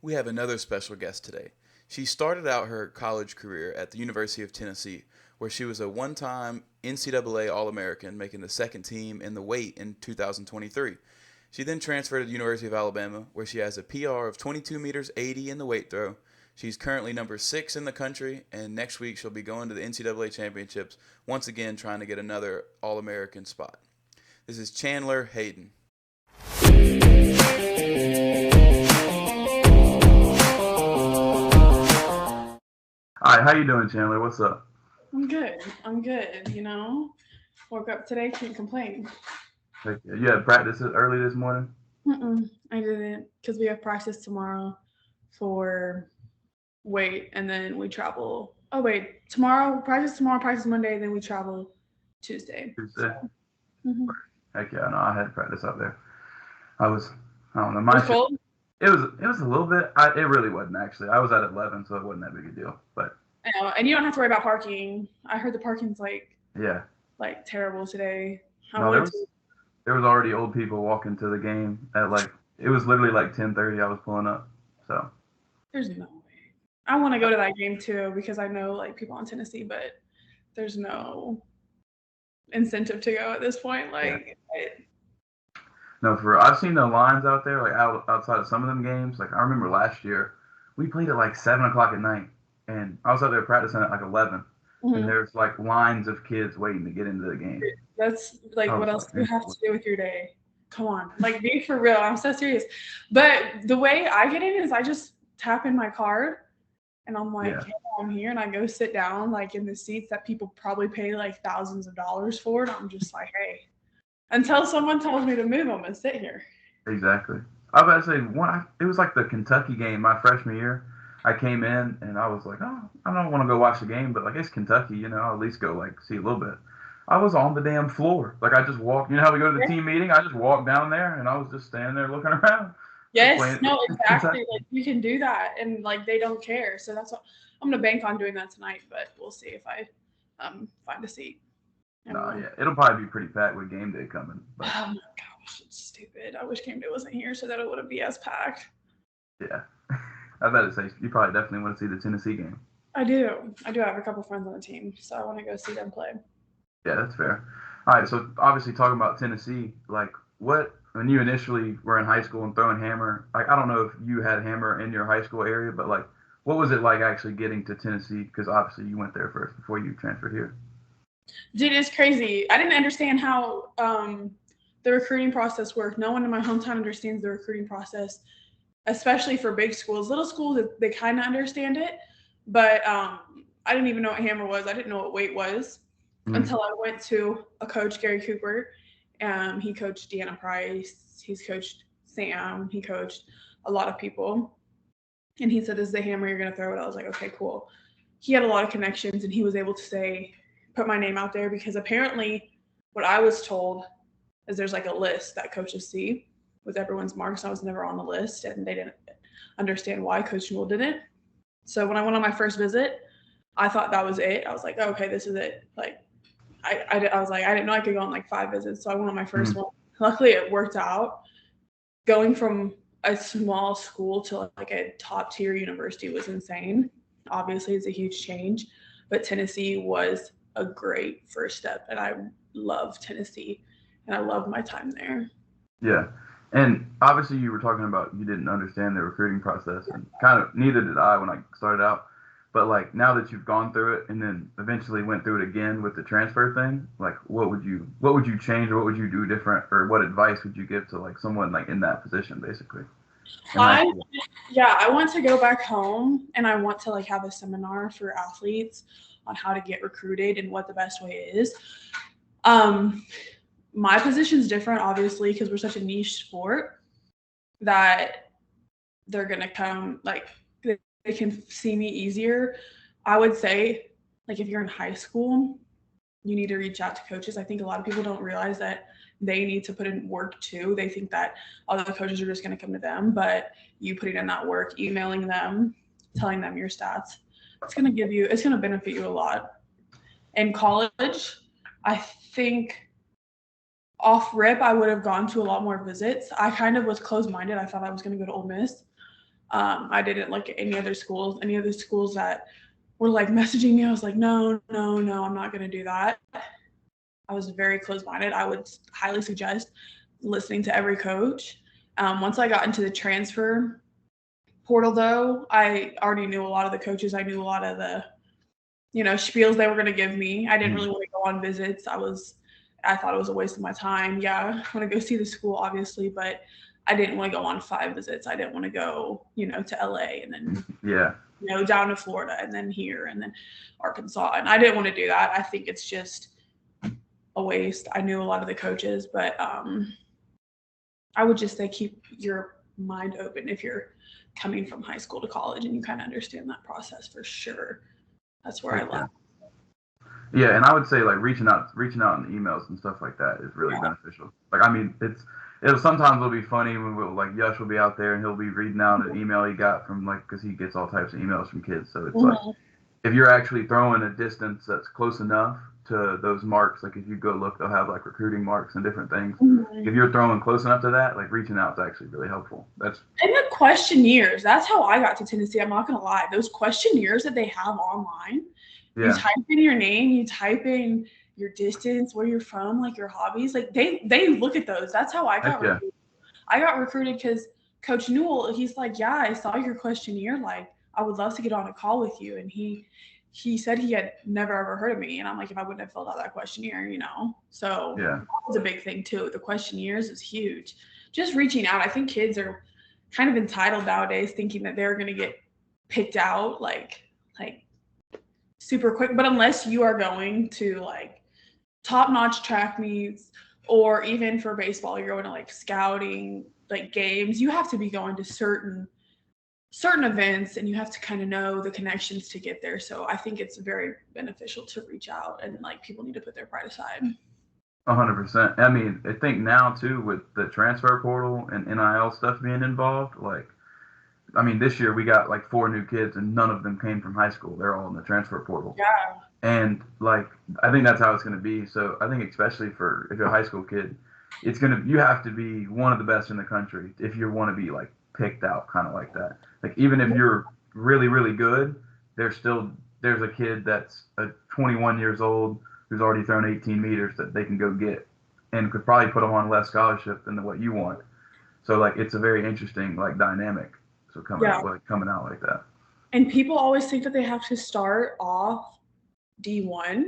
We have another special guest today. She started out her college career at the University of Tennessee, where she was a one time NCAA All American, making the second team in the weight in 2023. She then transferred to the University of Alabama, where she has a PR of 22 meters 80 in the weight throw. She's currently number 6 in the country, and next week she'll be going to the NCAA championships, once again trying to get another All American spot. This is Chandler Hayden. All right, how you doing, Chandler? What's up? I'm good. Woke up today, can't complain. You had practice early this morning? I didn't because we have practice tomorrow for weight, and then we travel. Oh wait, practice Monday, then we travel Tuesday. Tuesday? Mm-hmm. Heck yeah, no, I had practice out there. I don't know. My cold? It was a little bit. It really wasn't actually. I was at 11, so it wasn't that big a deal. But I know, and you don't have to worry about parking. I heard the parking's yeah, terrible today. There was already old people walking to the game at it was literally 10:30. I was pulling up, so there's no way. I want to go to that game too because I know people in Tennessee, but there's no incentive to go at this point. No, I've seen the lines out there outside of some of them games. I remember last year we played at 7 o'clock at night, and I was out there practicing at 11. Mm-hmm. And there's lines of kids waiting to get into the game. That's what else do you have to do with your day? Come on, be for real. I'm so serious. But the way I get in is I just tap in my card, and I'm hey, I'm here, and I go sit down in the seats that people probably pay thousands of dollars for, and I'm just hey, until someone tells me to move, I'm gonna sit here. Exactly. I was about to say it was the Kentucky game my freshman year. I came in and I was I don't want to go watch the game, but it's Kentucky, I'll at least go see a little bit. I was on the damn floor. I just walked, how we go to the team meeting? I just walked down there and I was just standing there looking around. Yes, no, exactly. You can do that and they don't care. So that's what I'm gonna bank on doing that tonight, but we'll see if I find a seat. No, yeah. It'll probably be pretty packed with game day coming. But. Oh my gosh, it's stupid. I wish game day wasn't here so that it wouldn't be as packed. Yeah. I better say you probably definitely want to see the Tennessee game. I do. I have a couple friends on the team, so I want to go see them play. Yeah, that's fair. All right, so obviously talking about Tennessee, when you initially were in high school and throwing hammer, I don't know if you had hammer in your high school area, but what was it like actually getting to Tennessee? Because obviously you went there first before you transferred here. Dude, it's crazy. I didn't understand how the recruiting process worked. No one in my hometown understands the recruiting process, especially for big schools. Little schools, they kind of understand it, but I didn't even know what hammer was. I didn't know what weight was until I went to a coach, Gary Cooper. He coached Deanna Price. He's coached Sam. He coached a lot of people. And he said, "This is the hammer you're going to throw it." I was like, okay, cool. He had a lot of connections, and he was able to put my name out there because apparently what I was told is there's a list that coaches see with everyone's marks. I was never on the list, and they didn't understand why Coach Newell didn't. So when I went on my first visit, I thought that was it. I was like, oh, okay, this is it. I was I didn't know I could go on 5 visits. So I went on my first one. Luckily, it worked out. Going from a small school to a top tier university was insane. Obviously, it's a huge change, but Tennessee was a great first step, and I love Tennessee, and I love my time there. Yeah. And obviously you were talking about you didn't understand the recruiting process, and kind of neither did I when I started out. But now that you've gone through it and then eventually went through it again with the transfer thing, what would you change, or what would you do different, or what advice would you give to someone in that position basically? I want to go back home, and I want to have a seminar for athletes on how to get recruited and what the best way is. My position's different, obviously, because we're such a niche sport that they're going to come, they can see me easier. I would say, if you're in high school, you need to reach out to coaches. I think a lot of people don't realize that they need to put in work too. They think that all the coaches are just going to come to them, but you putting in that work, emailing them, telling them your stats, it's going to benefit you a lot. In college, I think off rip, I would have gone to a lot more visits. I kind of was closed-minded. I thought I was going to go to Ole Miss. I didn't look at any other schools. Any other schools that were like messaging me, I was like, no, I'm not going to do that. I was very close-minded. I would highly suggest listening to every coach. Once I got into the transfer portal, though, I already knew a lot of the coaches. I knew a lot of the, spiels they were going to give me. I didn't really want to go on visits. I thought it was a waste of my time. Yeah, I want to go see the school, obviously, but I didn't want to go on 5 visits. I didn't want to go, to LA and then, down to Florida and then here and then Arkansas. And I didn't want to do that. I think it's just a waste. I knew a lot of the coaches, but I would just say keep your mind open if you're coming from high school to college and you kind of understand that process for sure. That's where I left. Yeah, and I would say like reaching out in emails and stuff like that is really beneficial. Like, I mean, it'll sometimes it'll be funny when Yush will be out there and he'll be reading out an email he got from because he gets all types of emails from kids. So it's like if you're actually throwing a distance that's close enough to those marks, like if you go look, they'll have like recruiting marks and different things. If you're throwing close enough to that, like reaching out is actually really helpful. And the questionnaires, that's how I got to Tennessee. I'm not gonna lie, those questionnaires that they have online. You type in your name, you type in your distance, where you're from, like your hobbies. Like they look at those. That's how I got recruited. I got recruited because Coach Newell, he's like, yeah, I saw your questionnaire. Like, I would love to get on a call with you. And he said he had never ever heard of me. And I'm like, if I wouldn't have filled out that questionnaire, So that was a big thing too. The questionnaires is huge. Just reaching out. I think kids are kind of entitled nowadays, thinking that they're gonna get picked out like super quick. But unless you are going to like top-notch track meets, or even for baseball, you're going to like scouting, like games, you have to be going to certain events and you have to kind of know the connections to get there. So I think it's very beneficial to reach out, and like people need to put their pride aside. 100%. I mean, I think now too with the transfer portal and NIL stuff being involved, like, I mean, this year we got like 4 new kids and none of them came from high school. They're all in the transfer portal. Yeah. And like, I think that's how it's going to be. So I think especially if you're a high school kid, you have to be one of the best in the country if you want to be like picked out kind of like that. Like, even if you're really, really good, there's a kid that's 21 years old who's already thrown 18 meters that they can go get and could probably put them on less scholarship than what you want. So like, it's a very interesting like dynamic. So coming out like that. And people always think that they have to start off D1.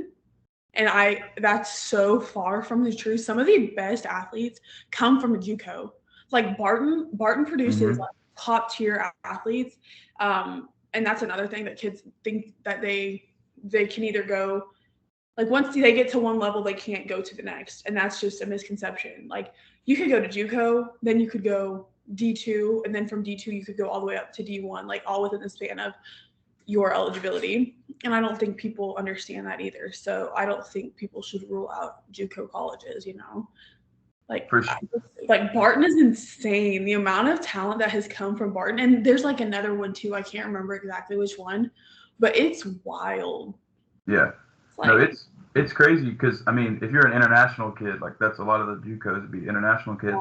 And that's so far from the truth. Some of the best athletes come from a JUCO. Like Barton produces like top tier athletes. And that's another thing that kids think that they can either go, like once they get to one level, they can't go to the next. And that's just a misconception. Like you could go to JUCO, then you could go D2, and then from D2 you could go all the way up to D1, like all within the span of your eligibility. And I don't think people understand that either. So I don't think people should rule out JUCO colleges, Like, For sure. Like Barton is insane. The amount of talent that has come from Barton, and there's like another one too. I can't remember exactly which one, but it's wild. Yeah. No, it's crazy because I mean, if you're an international kid, like that's a lot of the JUCOs would be international kids.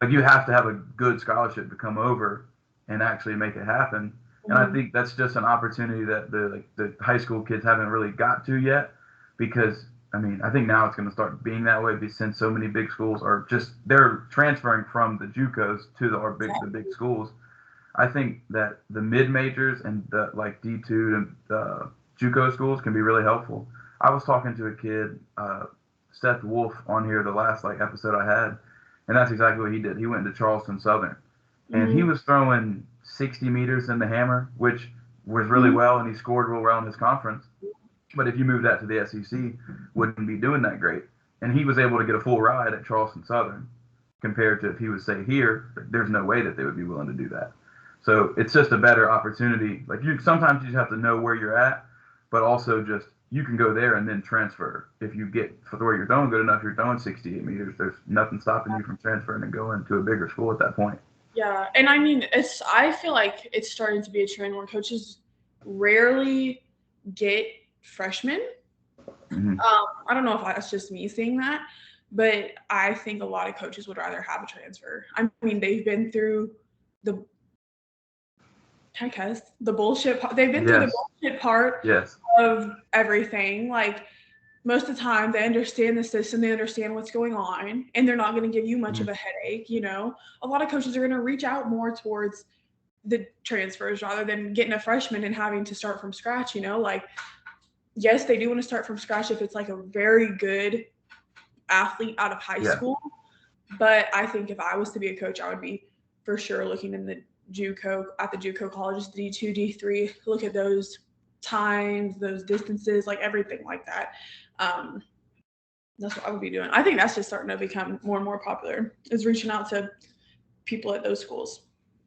Like you have to have a good scholarship to come over and actually make it happen. And I think that's just an opportunity that the high school kids haven't really got to yet, because I mean, I think now it's going to start being that way since so many big schools they're transferring from the JUCOs to the big schools. I think that the mid majors and the like D2 and the JUCO schools can be really helpful. I was talking to a kid, Seth Wolf, on here the last episode I had, and that's exactly what he did. He went to Charleston Southern, and he was throwing 60 meters in the hammer, which was really well, and he scored real well in his conference. But if you move that to the SEC, wouldn't be doing that great. And he was able to get a full ride at Charleston Southern, compared to if he was, say, here, there's no way that they would be willing to do that. So it's just a better opportunity. Like sometimes you just have to know where you're at, but also just you can go there and then transfer. If you get for where you're throwing good enough, you're throwing 68 meters. There's nothing stopping you from transferring and going to a bigger school at that point. Yeah, and I mean, I feel like it's starting to be a trend where coaches rarely get freshmen. I don't know if that's just me saying that, but I think a lot of coaches would rather have a transfer. I mean, they've been through I guess the bullshit. They've been through the bullshit part of everything. Like most of the time, they understand the system, they understand what's going on, and they're not going to give you much of a headache. You know, a lot of coaches are going to reach out more towards the transfers rather than getting a freshman and having to start from scratch. You know, like yes, they do want to start from scratch if it's like a very good athlete out of high school. But I think if I was to be a coach, I would be for sure looking in the JUCO colleges, D2, D3, look at those times, those distances, like everything like that. That's what I would be doing. I think that's just starting to become more and more popular, is reaching out to people at those schools.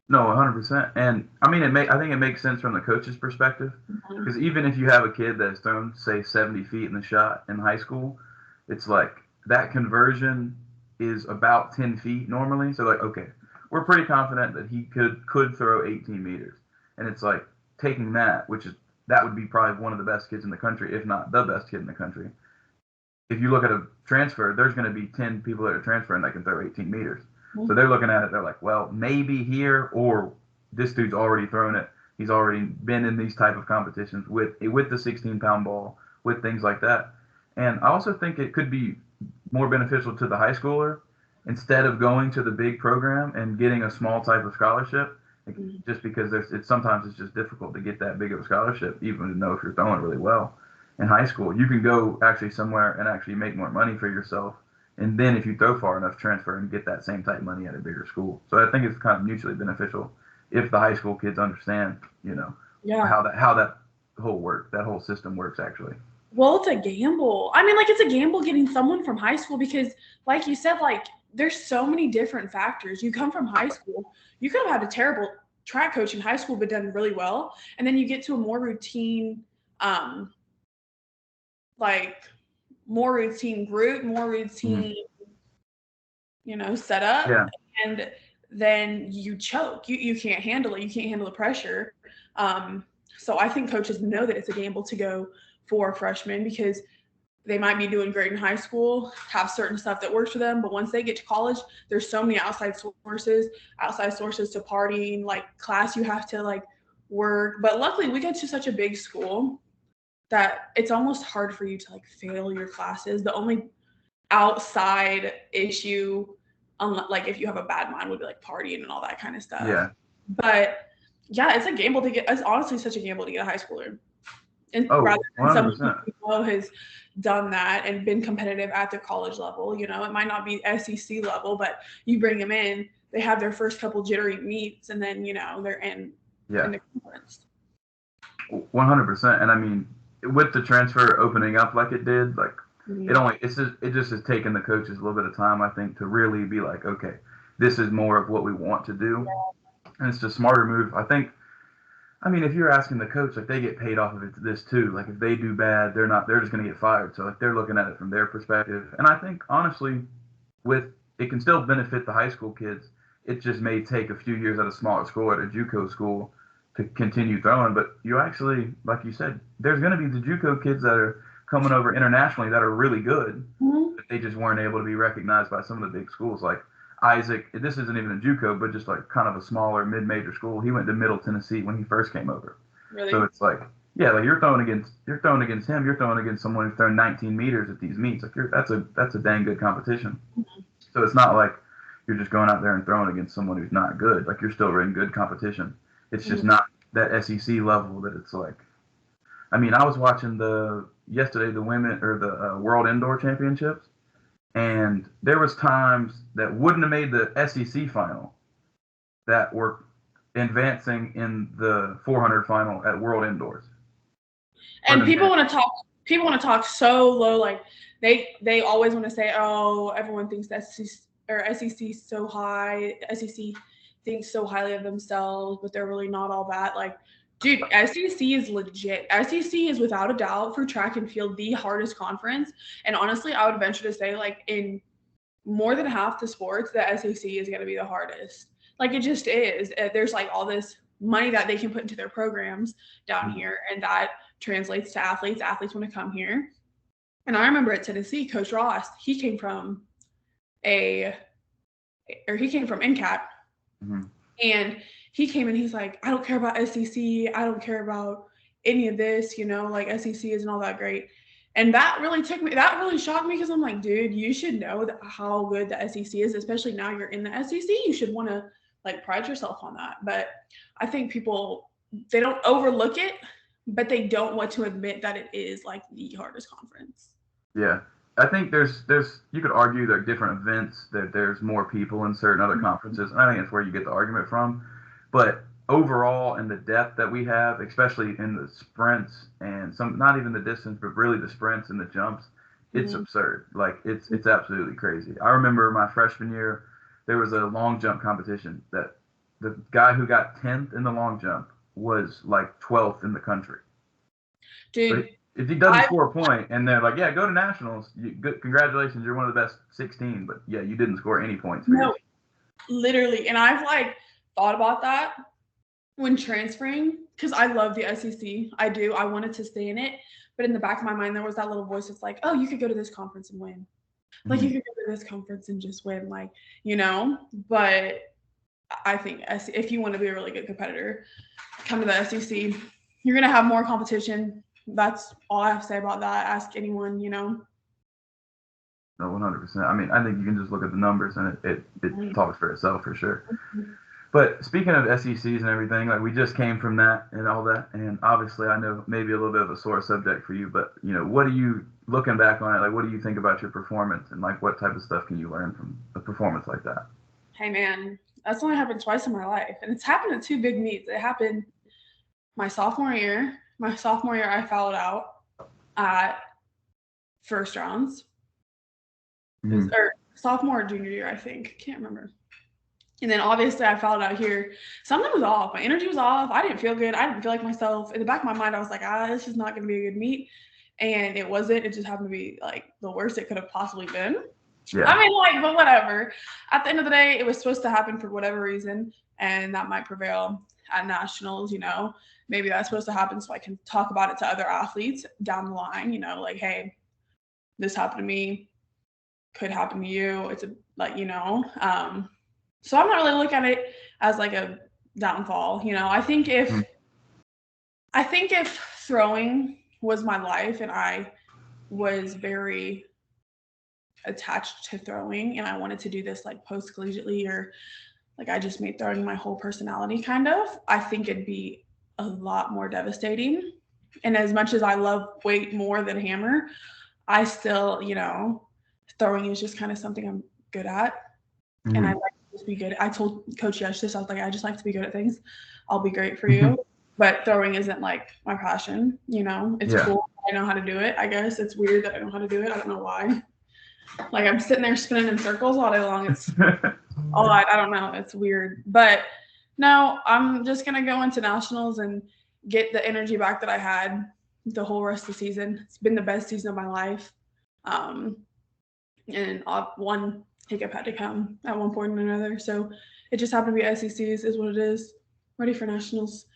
No, 100%. And I mean, I think it makes sense from the coach's perspective, because even if you have a kid that's thrown, say, 70 feet in the shot in high school, it's like that conversion is about 10 feet normally. So like, okay, we're pretty confident that he could throw 18 meters. And it's like taking that would be probably one of the best kids in the country, if not the best kid in the country. If you look at a transfer, there's going to be 10 people that are transferring that can throw 18 meters. So they're looking at it, they're like, well, maybe here, or this dude's already thrown it. He's already been in these type of competitions with the 16-pound ball, with things like that. And I also think it could be more beneficial to the high schooler, instead of going to the big program and getting a small type of scholarship, just because sometimes it's just difficult to get that big of a scholarship, even to know if you're throwing really well. In high school, you can go actually somewhere and actually make more money for yourself. And then if you throw far enough, transfer and get that same type money at a bigger school. So I think it's kind of mutually beneficial if the high school kids understand, how that whole system works actually. Well, it's a gamble. I mean, like, it's a gamble getting someone from high school because, like you said, like, there's so many different factors. You come from high school, you could have had a terrible track coach in high school but done really well. And then you get to a more routine group, more routine, setup. Yeah. And then you choke. You can't handle it. You can't handle the pressure. So I think coaches know that it's a gamble to go for freshmen because they might be doing great in high school, have certain stuff that works for them, but once they get to college, there's so many outside sources to partying, like class you have to like work. But luckily we go to such a big school that it's almost hard for you to like fail your classes. The only outside issue, like if you have a bad mind, would be like partying and all that kind of stuff. Yeah. But yeah, it's a gamble to get. It's honestly such a gamble to get a high schooler, and rather than someone who has done that and been competitive at the college level. It might not be SEC level, but you bring them in, they have their first couple jittery meets, and then they're in the conference. 100%. And I mean, with the transfer opening up like it did, like it just has taken the coaches a little bit of time, I think, to really be like, okay, this is more of what we want to do. And it's just a smarter move. I think, I mean, if you're asking the coach, like, they get paid off of this too. Like, if they do bad, they're just going to get fired. So like, they're looking at it from their perspective. And I think honestly, it can still benefit the high school kids. It just may take a few years at a smaller school, at a JUCO school, to continue throwing. But you actually, like you said, there's going to be the JUCO kids that are coming over internationally that are really good, but they just weren't able to be recognized by some of the big schools. Like Isaac, this isn't even a JUCO, but just like kind of a smaller mid-major school. He went to Middle Tennessee when he first came over. Really? So it's like, yeah, like you're throwing against him. You're throwing against someone who's thrown 19 meters at these meets. Like that's a dang good competition. So it's not like you're just going out there and throwing against someone who's not good. Like, you're still in good competition. It's just not that SEC level that it's like. I mean, I was watching yesterday the women or the World Indoor Championships, and there was times that wouldn't have made the SEC final that were advancing in the 400 final at World Indoors. And people want to talk so low, like they always want to say, oh, everyone thinks that SEC is so high. SEC thinks so highly of themselves, but they're really not all that. Like, dude, SEC is legit. SEC is without a doubt for track and field the hardest conference. And honestly, I would venture to say, like, in more than half the sports, the SEC is going to be the hardest. Like, it just is. There's like all this money that they can put into their programs down here, and that translates to athletes. Athletes want to come here. And I remember at Tennessee, Coach Ross, he came from NCAP. And he came in, he's like, I don't care about SEC. I don't care about any of this, like SEC isn't all that great. And that really shocked me because I'm like, dude, you should know how good the SEC is, especially now you're in the SEC. You should want to like pride yourself on that. But I think people, they don't overlook it, but they don't want to admit that it is like the hardest conference. Yeah. I think there's you could argue there are different events that there's more people in certain other conferences, and I think that's where you get the argument from. But overall, in the depth that we have, especially in the sprints and some, not even the distance, but really the sprints and the jumps, it's absurd. Like it's absolutely crazy. I remember my freshman year, there was a long jump competition that the guy who got 10th in the long jump was like 12th in the country. Dude, if he doesn't score a point and they're like, yeah, go to nationals, congratulations, you're one of the best 16, but yeah, you didn't score any points. No, literally. And I've like thought about that when transferring because I love the SEC. I do. I wanted to stay in it. But in the back of my mind, there was that little voice that's like, oh, you could go to this conference and win. Like, you could go to this conference and just win, like, But I think if you want to be a really good competitor, come to the SEC. You're going to have more competition. That's all I have to say about that. Ask anyone, No, 100%. I mean, I think you can just look at the numbers and it talks for itself for sure. But speaking of SECs and everything, like we just came from that and all that, and obviously I know maybe a little bit of a sore subject for you, but what do you, looking back on it, like what do you think about your performance and like what type of stuff can you learn from a performance like that? Hey man, that's only happened twice in my life, and it's happened at two big meets. It happened my sophomore year. My sophomore year, I fouled out at first rounds. Or sophomore or junior year, I think. Can't remember. And then obviously I fouled out here. Something was off. My energy was off. I didn't feel good. I didn't feel like myself. In the back of my mind, I was like, this is not going to be a good meet. And it wasn't. It just happened to be like the worst it could have possibly been. Yeah. I mean, like, but whatever. At the end of the day, it was supposed to happen for whatever reason. And that might prevail at nationals, Maybe that's supposed to happen so I can talk about it to other athletes down the line, like, hey, this happened to me, could happen to you. It's so I'm not really looking at it as like a downfall. I think if throwing was my life and I was very attached to throwing and I wanted to do this like post collegiately or like I just made throwing my whole personality kind of, I think it'd be a lot more devastating. And as much as I love weight more than hammer, I still, throwing is just kind of something I'm good at. And I like to just be good. I told Coach Yesh this, I was like, I just like to be good at things. I'll be great for you. But throwing isn't like my passion, It's cool. I know how to do it. I guess it's weird that I know how to do it. I don't know why. Like I'm sitting there spinning in circles all day long. It's I don't know. It's weird. But no, I'm just going to go into nationals and get the energy back that I had the whole rest of the season. It's been the best season of my life. And one hiccup had to come at one point or another. So it just happened to be SECs is what it is. Ready for nationals.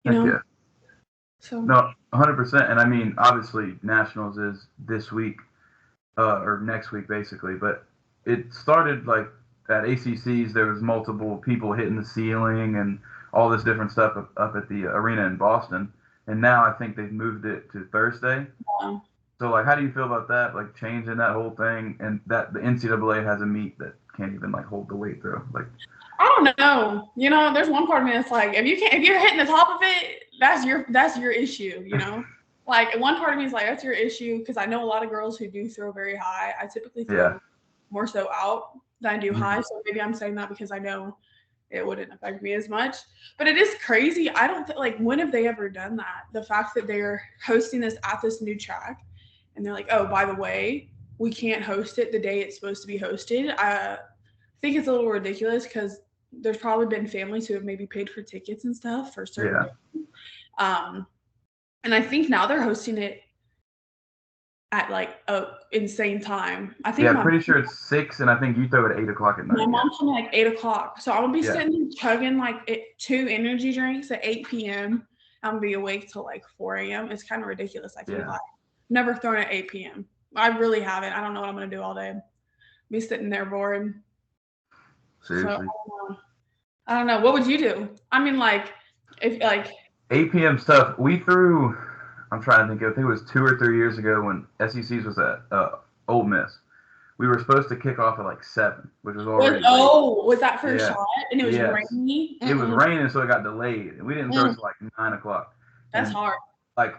Yeah. So no, 100%. And I mean, obviously nationals is this week or next week basically, but it started like at ACCs, there was multiple people hitting the ceiling and all this different stuff up at the arena in Boston. And now I think they've moved it to Thursday. Yeah. So, like, how do you feel about that? Like, changing that whole thing, and that the NCAA has a meet that can't even like hold the weight through. Like, I don't know. There's one part of me that's like, if you're hitting the top of it, that's your issue. Like, one part of me is like, that's your issue because I know a lot of girls who do throw very high. I typically throw more so out than I do high. So maybe I'm saying that because I know it wouldn't affect me as much. But it is crazy. I don't think when have they ever done that? The fact that they're hosting this at this new track. And they're like, oh, by the way, we can't host it the day it's supposed to be hosted. I think it's a little ridiculous because there's probably been families who have maybe paid for tickets and stuff for certain days. And I think now they're hosting it at like an insane time. I think pretty sure it's 6, and I think you throw it at 8 o'clock at night. My mom told me like 8 o'clock. So I'm gonna be sitting there chugging like 2 energy drinks at 8 p.m. I'm gonna be awake till like 4 a.m. It's kind of ridiculous. I feel like. Never thrown at 8 p.m. I really haven't. I don't know what I'm going to do all day. Be sitting there bored. Seriously. So, I don't know. What would you do? I mean, like, if like, 8 p.m. stuff. We threw. I'm trying to think. I think it was 2 or 3 years ago when SEC's was at Ole Miss. We were supposed to kick off at like 7, which was already late. was that first Yeah. shot and it was Yes. rainy? It was Mm-mm. raining, so it got delayed, and we didn't throw Mm, till like 9 o'clock. that's And hard. like,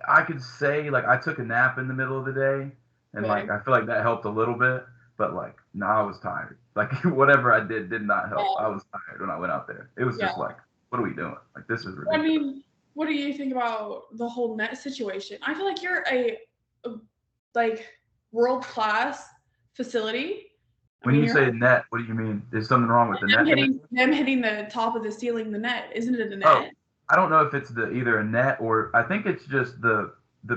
I could say like I took a nap in the middle of the day, and like Okay. I feel like that helped a little bit. But like, no, I was tired. Like whatever I did not help. Yeah. I was tired when I went out there. It was Yeah. just like, what are we doing? Like this is I ridiculous. mean, what do you think about the whole net situation? I feel like you're a like world class facility. I When mean, you you're say net, what do you mean? Is something wrong with the them net? hitting the top of the ceiling, the net. Isn't it a Oh, net? I don't know if it's either a net or I think it's just the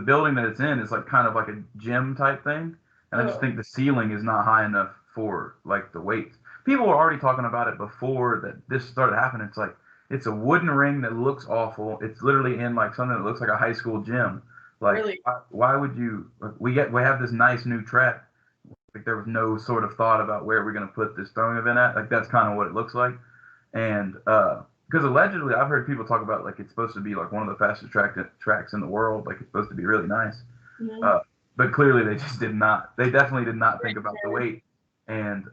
building that it's in is like kind of like a gym type thing, and I just Oh, think the ceiling is not high enough for like the weights. People were already talking about it before that this started happening. It's like it's a wooden ring that looks awful. It's literally in like something that looks like a high school gym. Like really? why would you? Like, we have this nice new track. Like there was no sort of thought about where we're gonna put this throwing event at. Like that's kind of what it looks like, and because allegedly I've heard people talk about like it's supposed to be like one of the fastest tracks in the world. Like it's supposed to be really nice. Mm-hmm. Uh, but clearly they just did not. They definitely did not think about the weight. And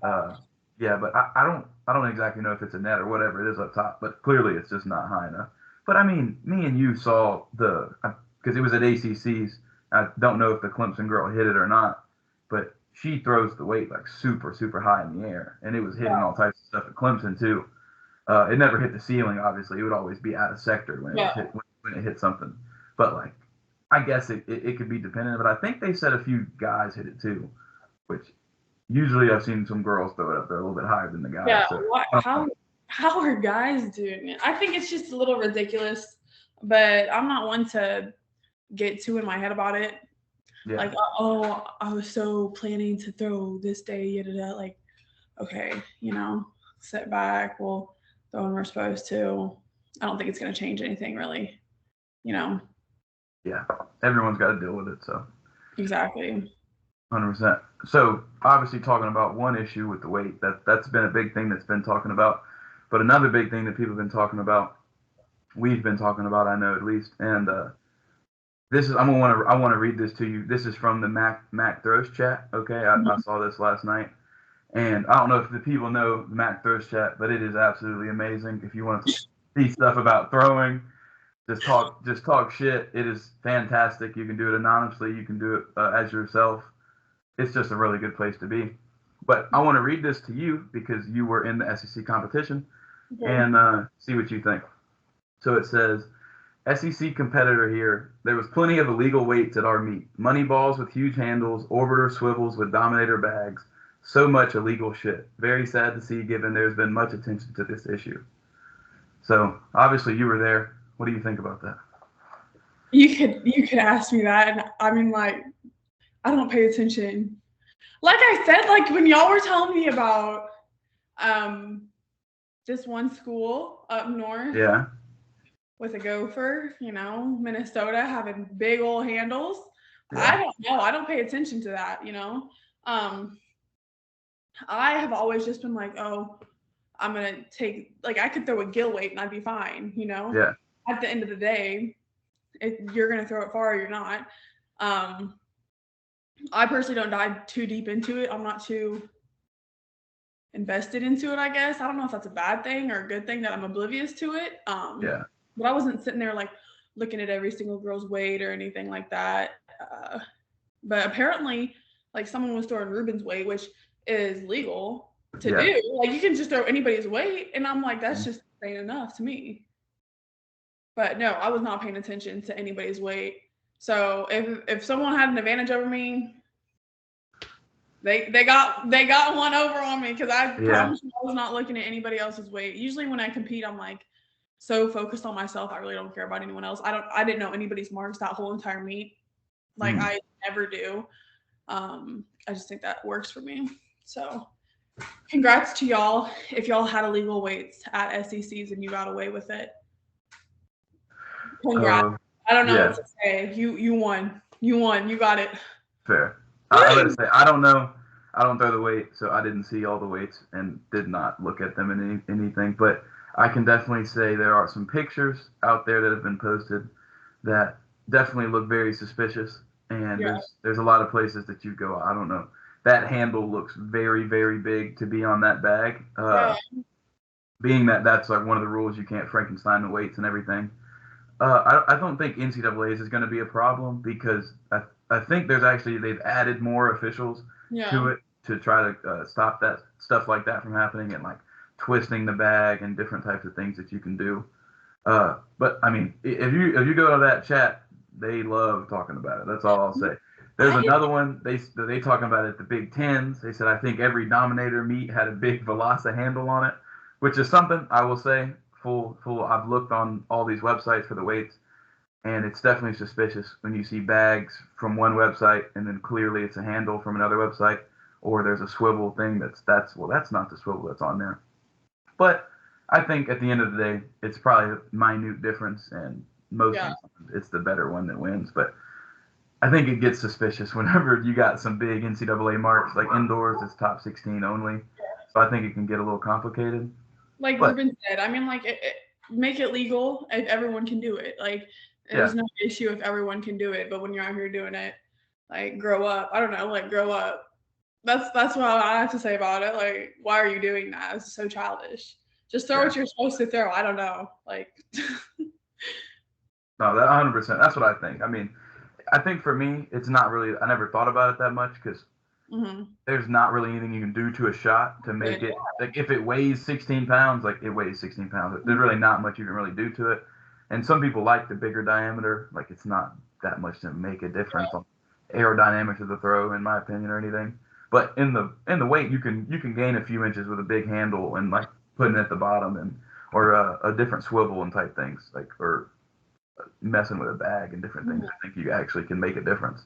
yeah, but I don't exactly know if it's a net or whatever it is up top. But clearly it's just not high enough. But I mean, me and you saw because it was at ACC's. I don't know if the Clemson girl hit it or not, but she throws the weight like super high in the air, and it was hitting all types of stuff at Clemson too. It never hit the ceiling, obviously. It would always be out of sector when it was Yeah. when it hit something. But like, I guess it could be dependent. But I think they said a few guys hit it too, which usually I've seen some girls throw it up there a little bit higher than the guys. Yeah. So What? How are guys doing it? I think it's just a little ridiculous, but I'm not one to get too in my head about it. yeah, Like, oh, I was so planning to throw this day, yada. Like, okay, sit back, we'll throw when we're supposed to. I don't think it's going to change anything really, you know. yeah, everyone's got to deal with it. So Exactly. 100%. So obviously talking about one issue with the weight that's been a big thing that's been talking about, but another big thing that people have been talking about, we've been talking about, I know at least, and this is I want to read this to you. This is from the Mac Throws chat. Okay, I saw this last night, and I don't know if the people know the Mac Throws chat, but it is absolutely amazing. If you want to see stuff about throwing, just talk shit. It is fantastic. You can do it anonymously. You can do it as yourself. It's just a really good place to be. But I want to read this to you because you were in the SEC competition Okay. and see what you think. So it says, SEC competitor here. There was plenty of illegal weights at our meet. Money balls with huge handles, orbiter swivels with dominator bags. So much illegal shit. Very sad to see given there's been much attention to this issue. So obviously you were there. What do you think about that? You could ask me that, and I mean, like, I don't pay attention. Like I said, like when y'all were telling me about this one school up north Yeah. with a gopher, Minnesota having big old handles. I Yeah. don't know. I don't pay attention to that, I have always just been like, oh, I'm gonna take like I could throw a gill weight and I'd be fine, Yeah. At the end of the day, if you're gonna throw it far or you're not. I personally don't dive too deep into it. I'm not too invested into it, I guess. I don't know if that's a bad thing or a good thing that I'm oblivious to it. Yeah. But I wasn't sitting there like looking at every single girl's weight or anything like that. But apparently, like someone was throwing Ruben's weight, which is legal to Yeah. do. Like you can just throw anybody's weight, and I'm like, that's just insane enough to me. But no, I was not paying attention to anybody's weight. So if someone had an advantage over me, they got one over on me because I promise you I was not looking at anybody else's weight. Usually when I compete, I'm like so focused on myself, I really don't care about anyone else. I didn't know anybody's marks that whole entire meet. Like I never do. I just think that works for me. So congrats to y'all if y'all had illegal weights at SECs and you got away with it. Congrats. I don't know what to say. You won. You won. You got it. Fair. I gotta say, I don't know. I don't throw the weight, so I didn't see all the weights and did not look at them in anything. But I can definitely say there are some pictures out there that have been posted that definitely look very suspicious. And Yeah. there's a lot of places that you go, I don't know. That handle looks very, very big to be on that bag. Yeah. Being that that's like one of the rules, you can't Frankenstein the weights and everything. I don't think NCAA's is going to be a problem because I think they've added more officials Yeah. to it to try to stop that stuff like that from happening and like twisting the bag and different types of things that you can do. But I mean, if you go to that chat, they love talking about it. That's all I'll say. There's I another one they talking about it at the Big Tens. They said I think every Dominator meet had a big Velocity handle on it, which is something I will say. Full. I've looked on all these websites for the weights, and it's definitely suspicious when you see bags from one website and then clearly it's a handle from another website, or there's a swivel thing that's not the swivel that's on there. But I think at the end of the day, it's probably a minute difference, and most of yeah. the time it's the better one that wins. But I think it gets suspicious whenever you got some big NCAA marks, like indoors, it's top 16 only. So I think it can get a little complicated. Like But Ruben said, I mean, like make it legal if everyone can do it. Like yeah, there's no issue if everyone can do it, but when you're out here doing it, like grow up. I don't know, like grow up. That's what I have to say about it. Like, why are you doing that? It's so childish. Just throw yeah. what you're supposed to throw. I don't know. Like, No, that 100%. That's what I think. I mean, I think for me, it's not really. I never thought about it that much because mm-hmm. there's not really anything you can do to a shot to make it. Like if it weighs 16 pounds, like it weighs 16 pounds. There's really not much you can really do to it. And some people like the bigger diameter. Like it's not that much to make a difference on aerodynamics of the throw, in my opinion, or anything. But in the weight, you can gain a few inches with a big handle and like putting it at the bottom and or a different swivel and type things like or messing with a bag and different things. I think you actually can make a difference.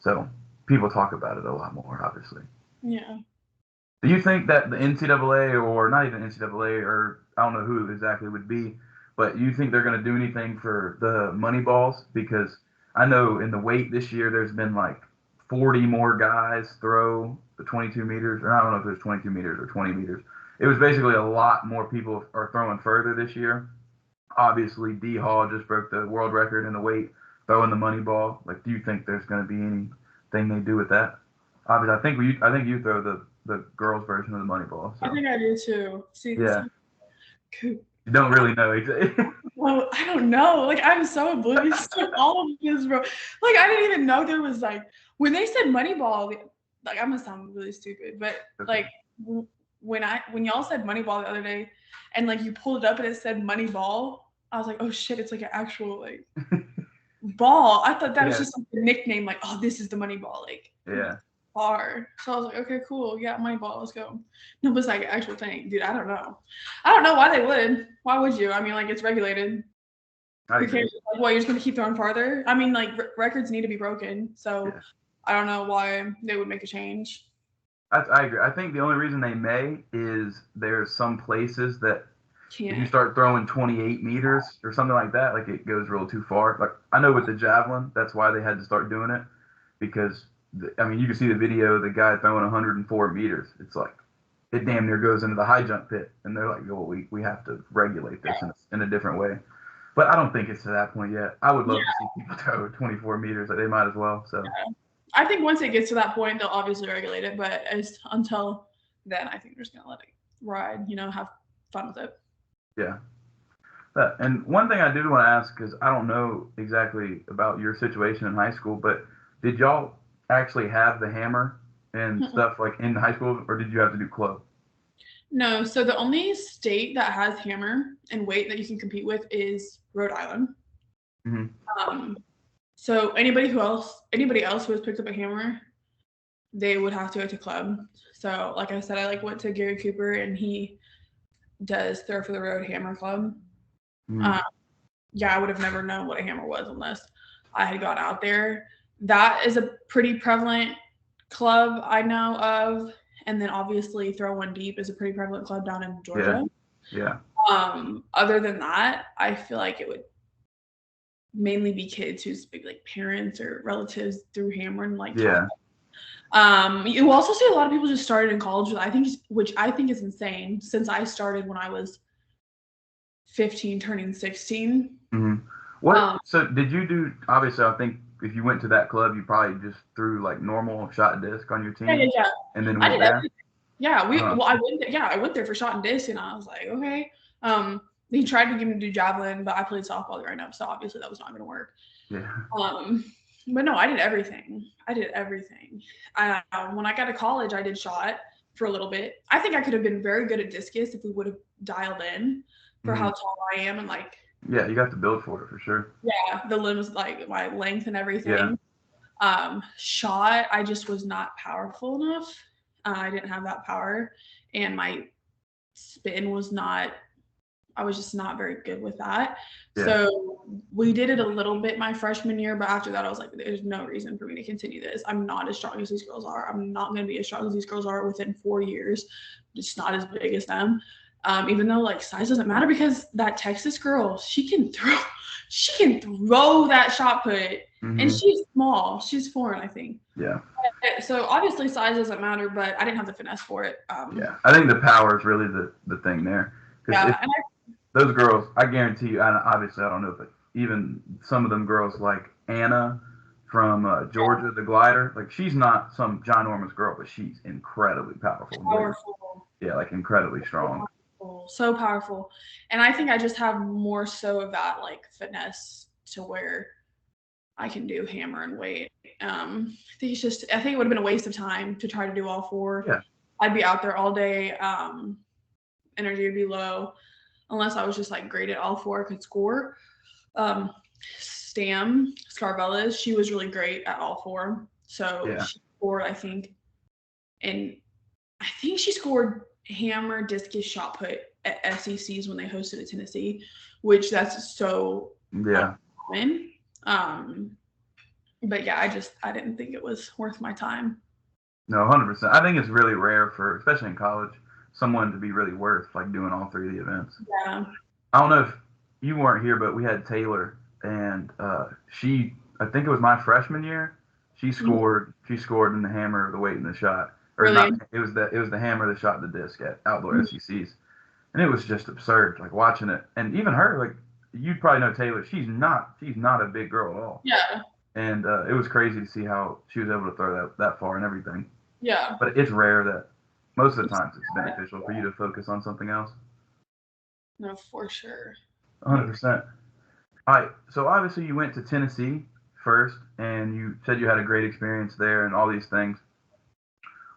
So people talk about it a lot more, obviously. Yeah. Do you think that the NCAA or not even NCAA or I don't know who exactly would be, but you think they're going to do anything for the money balls? Because I know in the weight this year there's been like 40 more guys throw the 22 meters, or I don't know if it was 22 meters or 20 meters. It was basically a lot more people are throwing further this year. Obviously, D Hall just broke the world record in the weight throwing the money ball. Like, do you think there's going to be anything they do with that? Obviously, I think you throw the girls' version of the money ball. I So think I do too. See, yeah, Coop. you don't really know exactly. Well, I don't know. Like I'm so oblivious to all of this, bro. Like I didn't even know there was like when they said Moneyball. Like I'm gonna sound really stupid, but like when y'all said Moneyball the other day, and like you pulled it up and it said Moneyball, I was like, oh shit, it's like an actual like ball. I thought that was Yeah, just like a nickname. Like oh, this is the Moneyball. Like yeah. bar. So I was like, okay, cool. Yeah, Moneyball. Let's go. No, but it's like an actual thing, dude. I don't know. I don't know why they would. Why would you? I mean, like it's regulated. I Who agree. cares? Like, what, you're just gonna keep throwing farther? I mean, like records need to be broken, so Yeah, I don't know why they would make a change. I agree. I think the only reason they may is there's some places that if you Can't. start throwing 28 meters or something like that, like it goes real too far. Like I know with the javelin, that's why they had to start doing it because I mean you can see the video of the guy throwing 104 meters. It's like it damn near goes into the high jump pit, and they're like, "Well, we have to regulate this in a different way." But I don't think it's to that point yet. I would Yeah, love to see people throw 24 meters. Like they might as well. So I think once it gets to that point, they'll obviously regulate it, but until then, I think they're just gonna let it ride. You know, have fun with it. yeah. And one thing I did want to ask because I don't know exactly about your situation in high school, but did y'all actually have the hammer and stuff like in high school, or did you have to do club? No, so the only state that has hammer and weight that you can compete with is Rhode Island. Hmm. Um, so anybody else who has picked up a hammer, they would have to go to club. So like I said, I like went to Gary Cooper and he does throw for the road hammer club. Hmm. Um, yeah, I would have never known what a hammer was unless I had gone out there. That is a pretty prevalent club I know of. And then obviously Throw One Deep is a pretty prevalent club down in Yeah. Georgia. Yeah. Other than that, I feel like it would mainly be kids whose big like parents or relatives threw hammer and like taught. Yeah. You also see a lot of people just started in college, which I think is insane. Since I started when I was 15, turning 16. What? So did you do? Obviously, I think if you went to that club, you probably just threw like normal shot disc on your team, Yeah. and then I went did there. everything. Yeah, I went there for shot and disc, and I was like, okay. He tried to get me to do javelin, but I played softball growing up, so obviously that was not going to work. Yeah. But no, I did everything. When I got to college, I did shot for a little bit. I think I could have been very good at discus if we would have dialed in for how tall I am and like. Yeah, you got to build for it for sure. Yeah, the limbs, like my length and everything. Yeah. Shot, I just was not powerful enough. I didn't have that power, and my spin was not. I was just not very good with that. Yeah. So we did it a little bit my freshman year, but after that, I was like, there's no reason for me to continue this. I'm not as strong as these girls are. I'm not going to be as strong as these girls are within 4 years. Just not as big as them. Even though like size doesn't matter, because that Texas girl, she can throw that shot put, and she's small. She's foreign, I think. Yeah. So obviously size doesn't matter, but I didn't have the finesse for it. Yeah, I think the power is really the thing there. Yeah, those girls, I guarantee you, obviously I don't know, but even some of them girls like Anna from Georgia, the glider, like she's not some ginormous girl, but she's incredibly powerful. Yeah, like incredibly strong. So powerful. And I think I just have more so of that like finesse to where I can do hammer and weight. I think it would have been a waste of time to try to do all four. Yeah. I'd be out there all day. Energy would be low unless I was just like great at all four, could score. Stam Scarvellas, she was really great at all four. So she scored, I think she scored hammer, discus, shot put at SECs when they hosted at Tennessee, which that's so common. But yeah, I didn't think it was worth my time. No, 100%. I think it's really rare for, especially in college, someone to be really worth like doing all three of the events. Yeah. I don't know if you weren't here, but we had Taylor, and she, I think it was my freshman year, she scored in the hammer, the weight, and the shot. Or really? Not, it was the hammer, the shot, the disc at outdoor SECs. And it was just absurd, like watching it. And even her, like you'd probably know Taylor, she's not a big girl at all. Yeah. And it was crazy to see how she was able to throw that far and everything. Yeah. But it's rare that most of the times it's beneficial for you to focus on something else. No, for sure. 100%. All right. So obviously you went to Tennessee first, and you said you had a great experience there and all these things.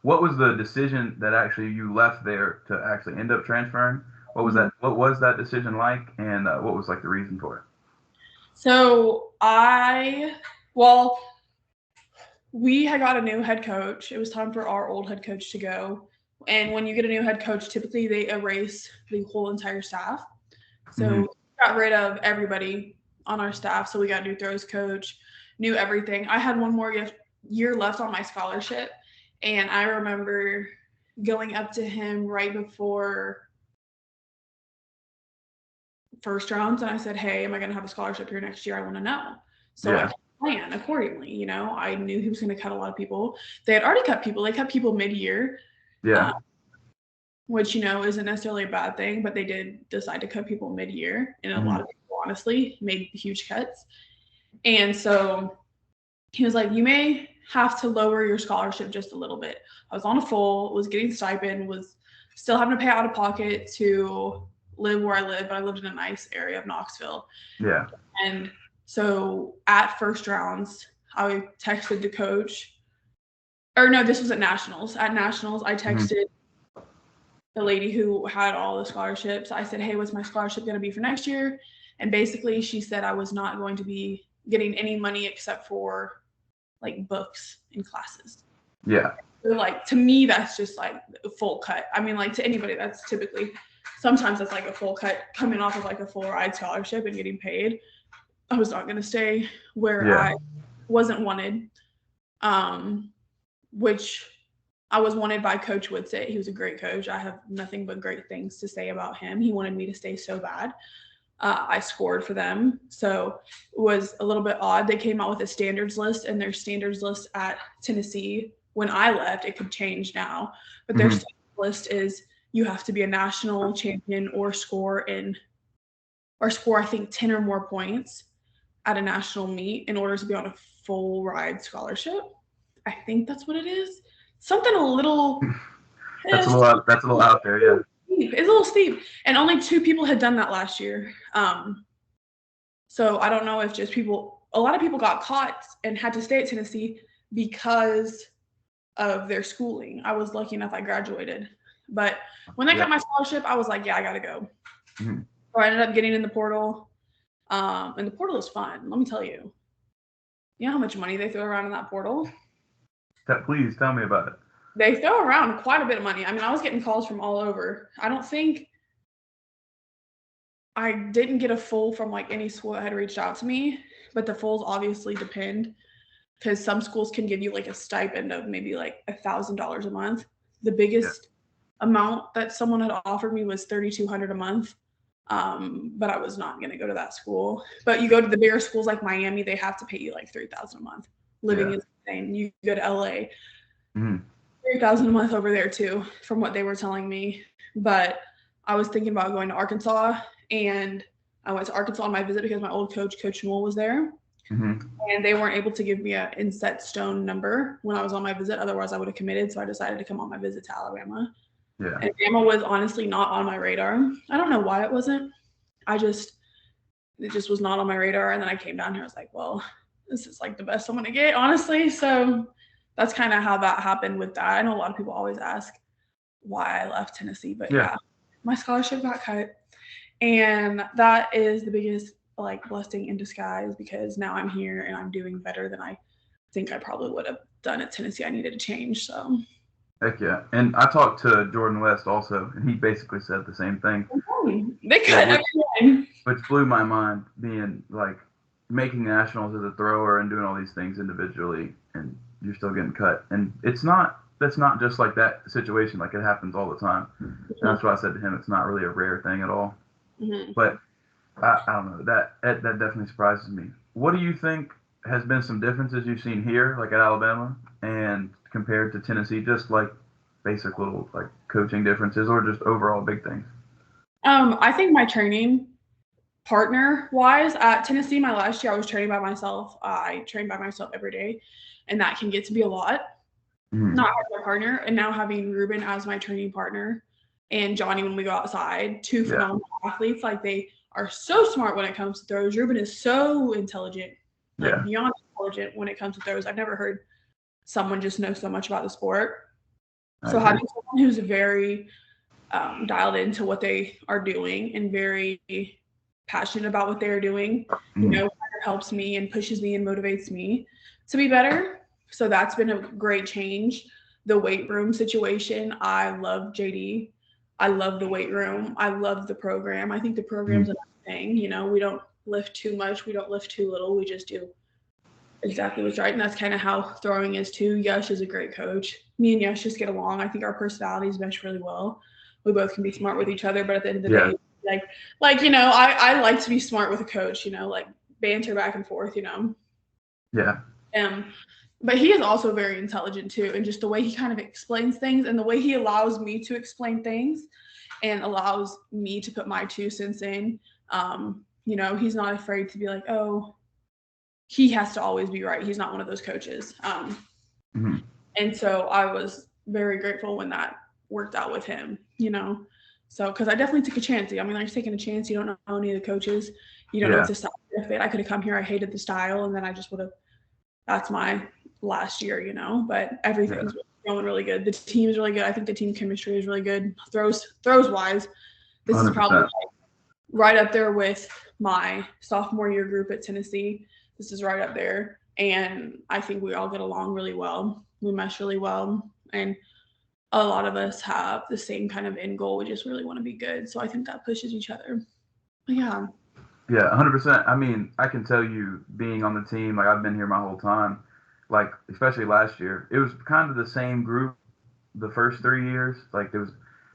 What was the decision that actually you left there to actually end up transferring? What was that? What was that decision like, and what was like the reason for it? So we had got a new head coach. It was time for our old head coach to go. And when you get a new head coach, typically they erase the whole entire staff. So we got rid of everybody on our staff. So we got a new throws coach, new everything. I had one more year left on my scholarship. And I remember going up to him right before first rounds. And I said, hey, am I going to have a scholarship here next year? I want to know. So I plan accordingly. You know, I knew he was going to cut a lot of people. They had already cut people. They cut people mid-year. Yeah. Which, you know, isn't necessarily a bad thing, but they did decide to cut people mid-year. And a lot of people, honestly, made huge cuts. And so he was like, you may have to lower your scholarship just a little bit. I was on a full, was getting stipend, was still having to pay out of pocket to live where I live, but I lived in a nice area of Knoxville. Yeah. And so at first rounds, I texted the coach. Or no, this was at Nationals. At Nationals, I texted the lady who had all the scholarships. I said, hey, what's my scholarship going to be for next year? And basically she said I was not going to be getting any money except for like books and classes. Yeah. So like to me, that's just like a full cut. I mean, like to anybody, that's typically, sometimes that's like a full cut coming off of like a full ride scholarship and getting paid. I was not going to stay where I wasn't wanted, which I was wanted by Coach Woodsit. He was a great coach. I have nothing but great things to say about him. He wanted me to stay so bad. I scored for them. So it was a little bit odd. They came out with a standards list, and their standards list at Tennessee, when I left, it could change now, but their standards list is you have to be a national champion or score in or score, I think, 10 or more points at a national meet in order to be on a full ride scholarship. I think that's what it is. Something a little. That's a little out there, yeah. It's a little steep, and only 2 people had done that last year. So I don't know if just a lot of people got caught and had to stay at Tennessee because of their schooling. I was lucky enough I graduated, but when I got my scholarship, I was like, yeah, I gotta go. Mm-hmm. So I ended up getting in the portal, and the portal is fun. Let me tell you. You know how much money they throw around in that portal? Please tell me about it. They throw around quite a bit of money. I mean, I was getting calls from all over. I didn't get a full from like any school that had reached out to me, but the fulls obviously depend because some schools can give you like a stipend of maybe like $1,000 a month. The biggest amount that someone had offered me was $3,200 a month. But I was not going to go to that school. But you go to the bigger schools like Miami, they have to pay you like $3,000 a month. Living is insane. You go to LA, $3,000 a month over there too, from what they were telling me. But I was thinking about going to Arkansas, and I went to Arkansas on my visit because my old coach, Coach Newell, was there. Mm-hmm. And they weren't able to give me an inset stone number when I was on my visit. Otherwise, I would have committed. So I decided to come on my visit to Alabama. Yeah. And Bama was honestly not on my radar. I don't know why it wasn't. It just was not on my radar. And then I came down here. I was like, well, this is like the best I'm going to get, honestly. So that's kind of how that happened with that. I know a lot of people always ask why I left Tennessee, but yeah, my scholarship got cut. And that is the biggest like blessing in disguise because now I'm here and I'm doing better than I think I probably would have done at Tennessee. I needed to change. So heck yeah. And I talked to Jordan West also, and he basically said the same thing. They cut everything. Which blew my mind, being like making nationals as a thrower and doing all these things individually, and you're still getting cut. And that's not just like that situation. Like it happens all the time. And that's why I said to him, it's not really a rare thing at all. Mm-hmm. But I don't know, that definitely surprises me. What do you think has been some differences you've seen here, like at Alabama, and compared to Tennessee, just like basic little like coaching differences or just overall big things? I think my training partner wise at Tennessee, my last year I was training by myself. I trained by myself every day, and that can get to be a lot. Mm-hmm. Not having a partner, and now having Ruben as my training partner and Johnny when we go outside, 2 phenomenal athletes. Like they are so smart when it comes to throws. Ruben is so intelligent, like beyond intelligent when it comes to throws. I've never heard someone just know so much about the sport. So having someone who's very dialed into what they are doing and very passionate about what they are doing, kind of helps me and pushes me and motivates me to be better. So that's been a great change. The weight room situation, I love JD. I love the weight room. I love the program. I think the program's another thing. We don't lift too much. We don't lift too little. We just do exactly what's right. And that's kind of how throwing is too. Yash is a great coach. Me and Yash just get along. I think our personalities mesh really well. We both can be smart with each other, but at the end of the day, I like to be smart with a coach, like banter back and forth, Yeah. But he is also very intelligent too, and just the way he kind of explains things and the way he allows me to explain things and allows me to put my 2 cents in. He's not afraid to be like, oh, he has to always be right. He's not one of those coaches. And so I was very grateful when that worked out with him, So, because I definitely took a chance. I mean, like taking a chance. You don't know any of the coaches. You don't know if the style would fit. I could have come here. I hated the style, and then I just would have. That's my last year, but everything's going really good. The team is really good. I think the team chemistry is really good. Throws wise, this 100%. Is probably right up there with my sophomore year group at Tennessee. This is right up there, and I think we all get along really well. We mesh really well, and a lot of us have the same kind of end goal. We just really want to be good, so I think that pushes each other. Yeah. Yeah, 100%. I mean, I can tell you, being on the team, like I've been here my whole time, like especially last year, it was kind of the same group the first 3 years. Like there was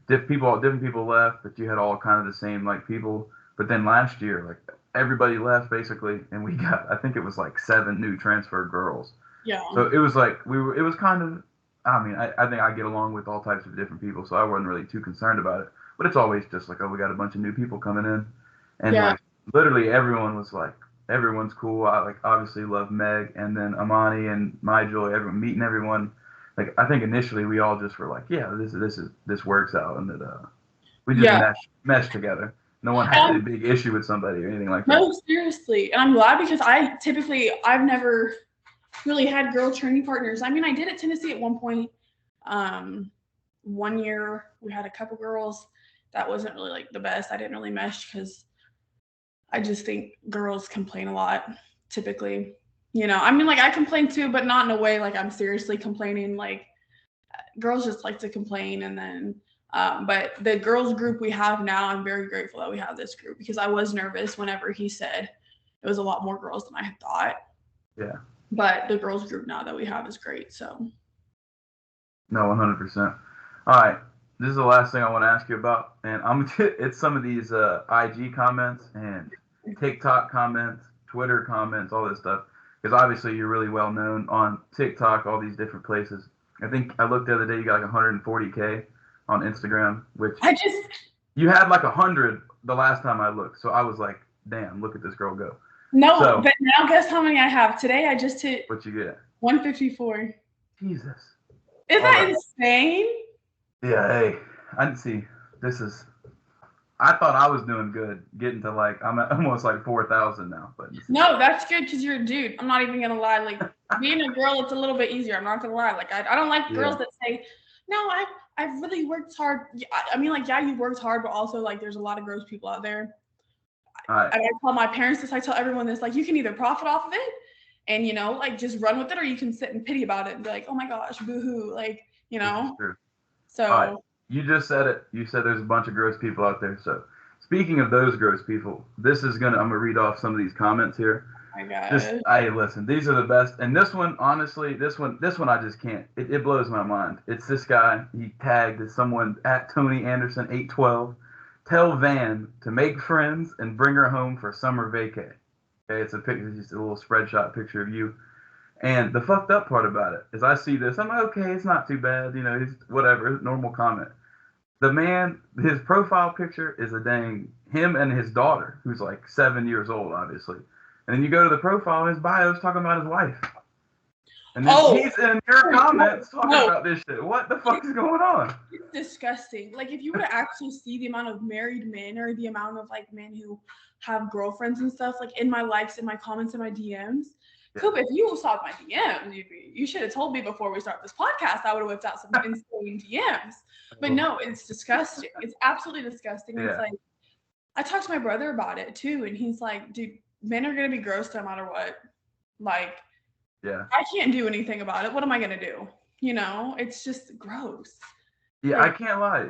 different people left, but you had all kind of the same like people. But then last year, like everybody left basically, and we got, I think it was like 7 new transfer girls. Yeah. So it was like it was kind of, I mean, I think I get along with all types of different people, so I wasn't really too concerned about it. But it's always just like, oh, we got a bunch of new people coming in, and like literally everyone was like, everyone's cool. I like obviously love Meg, and then Amani and My Joy. Everyone meeting everyone. Like I think initially we all just were like, yeah, this works out, and that we just Yeah. meshed together. No one had a big issue with somebody or anything like that. No, seriously. And I'm glad because I've never really had girl training partners. I mean, I did at Tennessee at one point. 1 year we had a couple girls. That wasn't really like the best. I didn't really mesh because I just think girls complain a lot typically. I mean, like I complain too, but not in a way like I'm seriously complaining. Like girls just like to complain. And then but the girls group we have now, I'm very grateful that we have this group because I was nervous whenever he said it was a lot more girls than I had thought. Yeah. But the girls group now that we have is great. So. No, 100%. All right. This is the last thing I want to ask you about, and it's some of these IG comments and TikTok comments, Twitter comments, all this stuff. Because obviously you're really well known on TikTok, all these different places. I think I looked the other day, you got like 140K on Instagram, which you had like 100 the last time I looked. So I was like, damn, look at this girl go. No, but now guess how many I have? Today I just hit. What you get? 154. Jesus. Isn't that insane? Yeah, hey, I didn't see. I thought I was doing good, getting to like, I'm at almost like 4,000 now. But no, that's good because you're a dude. I'm not even gonna lie. Like being a girl, it's a little bit easier. I'm not gonna lie. Like I don't like girls that say, no, I've really worked hard. I mean, like, yeah, you've worked hard, but also like there's a lot of gross people out there. Right. And I tell my parents this, I tell everyone this, like you can either profit off of it and like just run with it, or you can sit and pity about it and be like, oh my gosh, boo-hoo, like, So right. You just said it. You said there's a bunch of gross people out there. So speaking of those gross people, I'm gonna read off some of these comments here. Hey, listen, these are the best. And this one, honestly, this one I just can't. It blows my mind. It's this guy. He tagged as someone at Tony Anderson 812. Tell Van to make friends and bring her home for summer vacay. Okay, it's a picture, just a little spread shot picture of you. And the fucked up part about it is I see this, I'm like, okay, it's not too bad, he's whatever, normal comment. The man, his profile picture is a dang him and his daughter, who's like 7 years old, obviously. And then you go to the profile, his bio is talking about his wife. And then he's in your comments talking about this shit. What the fuck is going on? It's disgusting. Like, if you were to actually see the amount of married men or the amount of, like, men who have girlfriends and stuff, like, in my likes, in my comments, in my DMs. Yeah. Coop, if you saw my DMs, you should have told me before we start this podcast. I would have whipped out some insane DMs. But no, it's disgusting. It's absolutely disgusting. Yeah. It's like, I talked to my brother about it, too, and he's like, dude, men are going to be gross no matter what. Like, yeah, I can't do anything about it. What am I gonna do? It's just gross. Yeah, like, I can't lie.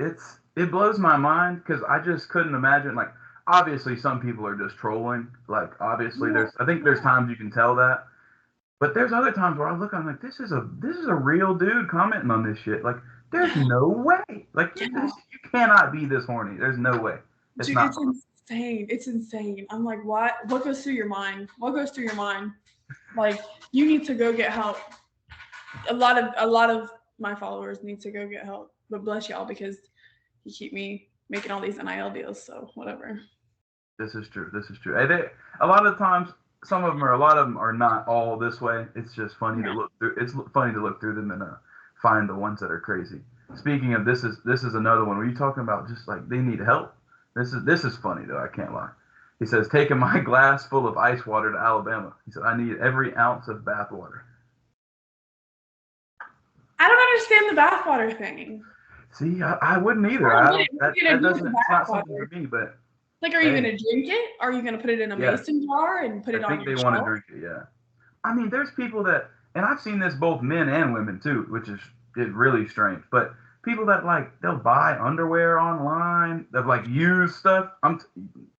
It blows my mind because I just couldn't imagine. Like, obviously, some people are just trolling. Like, obviously, I think there's times you can tell that, but there's other times where I look, I'm like, this is a real dude commenting on this shit. Like, there's no way. Like, you cannot be this horny. There's no way. It's insane. It's insane. I'm like, what? What goes through your mind? Like, you need to go get help. A lot of my followers need to go get help. But bless y'all because you keep me making all these NIL deals. So whatever. This is true. A lot of times, a lot of them are not all this way. It's just funny to look through. It's funny to look through them and find the ones that are crazy. Speaking of this is another one. Were you talking about just like they need help? This is funny though. I can't lie. He says, taking my glass full of ice water to Alabama. He said, I need every ounce of bath water. I don't understand the bath water thing. See, I wouldn't either. It's not something for me, but. Like, are you going to drink it? Are you going to put it in a mason jar and put it on your shelf? I think they want to drink it, yeah. I mean, there's people that, and I've seen this both men and women too, which is really strange, but people that, like, they'll buy underwear online, they'll, like, use stuff.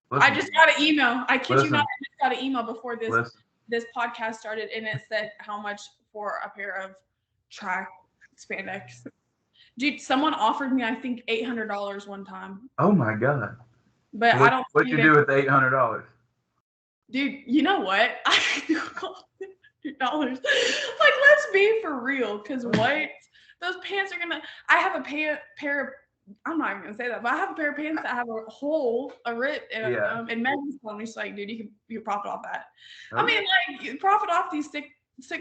I just got an email. I kid you not. I just got an email before this podcast started, and it said how much for a pair of track spandex. Dude, someone offered me, I think, $800 one time. Oh my god! But I don't. What'd you do with the $800? Dude, you know what? I do $800. Like, let's be for real, because what? Those pants are gonna. I have a pair of I'm not even gonna say that, but I have a pair of pants that have a rip, and Megan's telling me, she's like, dude, you can profit off that. Okay. I mean, like, you profit off these sick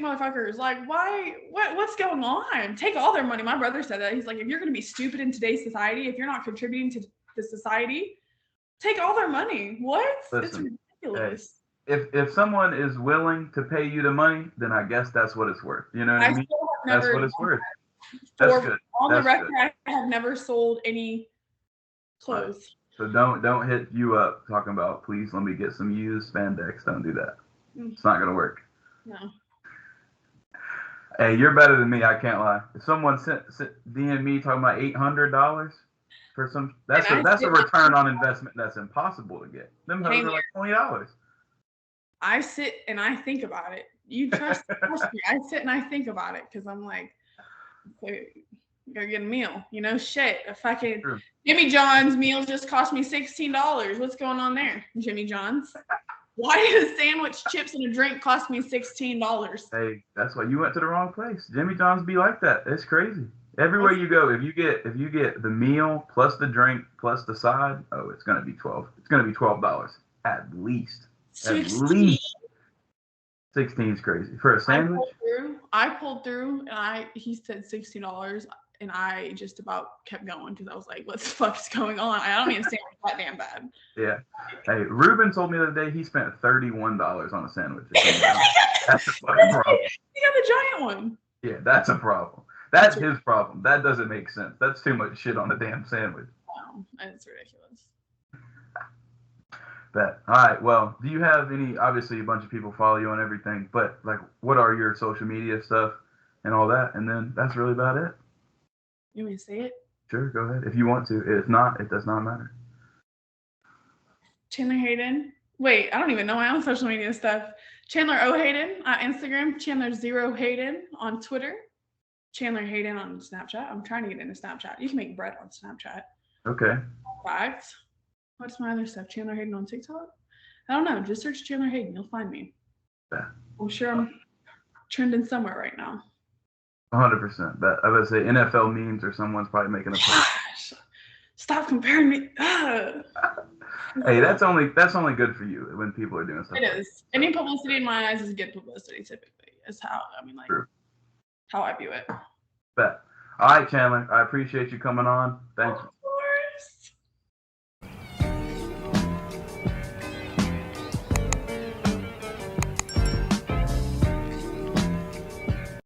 motherfuckers. Like, why? What's going on? Take all their money. My brother said that. He's like, if you're gonna be stupid in today's society, if you're not contributing to the society, take all their money. What? Listen, it's ridiculous. If someone is willing to pay you the money, then I guess that's what it's worth. You know what I mean? That's what it's worth. That's good. On That's the record, good. I have never sold any clothes. Right. So don't hit you up talking about, please let me get some used spandex. Don't do that. It's not gonna work. No. Hey, you're better than me. I can't lie. If someone sent DM me talking about $800 for some, that's a return on investment that's impossible to get. Them hoes are like $20. I sit and I think about it. You trust me. I sit and I think about it because I'm like, okay, go get a meal. You know, shit. If I can, Jimmy John's meal just cost me $16. What's going on there, Jimmy John's? Why did a sandwich, chips, and a drink cost me $16? Hey, that's why you went to the wrong place. Jimmy John's be like that. It's crazy. Everywhere you go, if you get the meal plus the drink plus the side, oh, it's gonna be $12. It's gonna be $12 at least. 16? At least 16 is crazy for a sandwich. I pulled through, and he said $60, and I just about kept going because I was like, "What the fuck is going on? I don't even sandwich that damn bad." Yeah. Hey, Ruben told me the other day he spent $31 on a sandwich. That's a fucking problem. He got the giant one. Yeah, that's a problem. That's his problem. That doesn't make sense. That's too much shit on a damn sandwich. Wow, that's ridiculous. Bet. All right. Well, do you have any? Obviously, a bunch of people follow you on everything, but like, what are your social media stuff and all that? And then that's really about it. You want me to say it? Sure, go ahead if you want to. If not, it does not matter. Chandler Hayden. Wait, I don't even know my own social media stuff. Chandler O Hayden on Instagram. Chandler 0 Hayden on Twitter. Chandler Hayden on Snapchat. I'm trying to get into Snapchat. You can make bread on Snapchat. Okay. Facts. What's my other stuff? Chandler Hayden on TikTok? I don't know. Just search Chandler Hayden. You'll find me. Yeah. I'm sure I'm trending somewhere right now. 100%. But I would say NFL memes or someone's probably making a post. Stop comparing me. Hey, that's only good for you when people are doing stuff. It is. Any publicity in my eyes is good publicity. Typically, is how how I view it. Bet. All right, Chandler. I appreciate you coming on. Thanks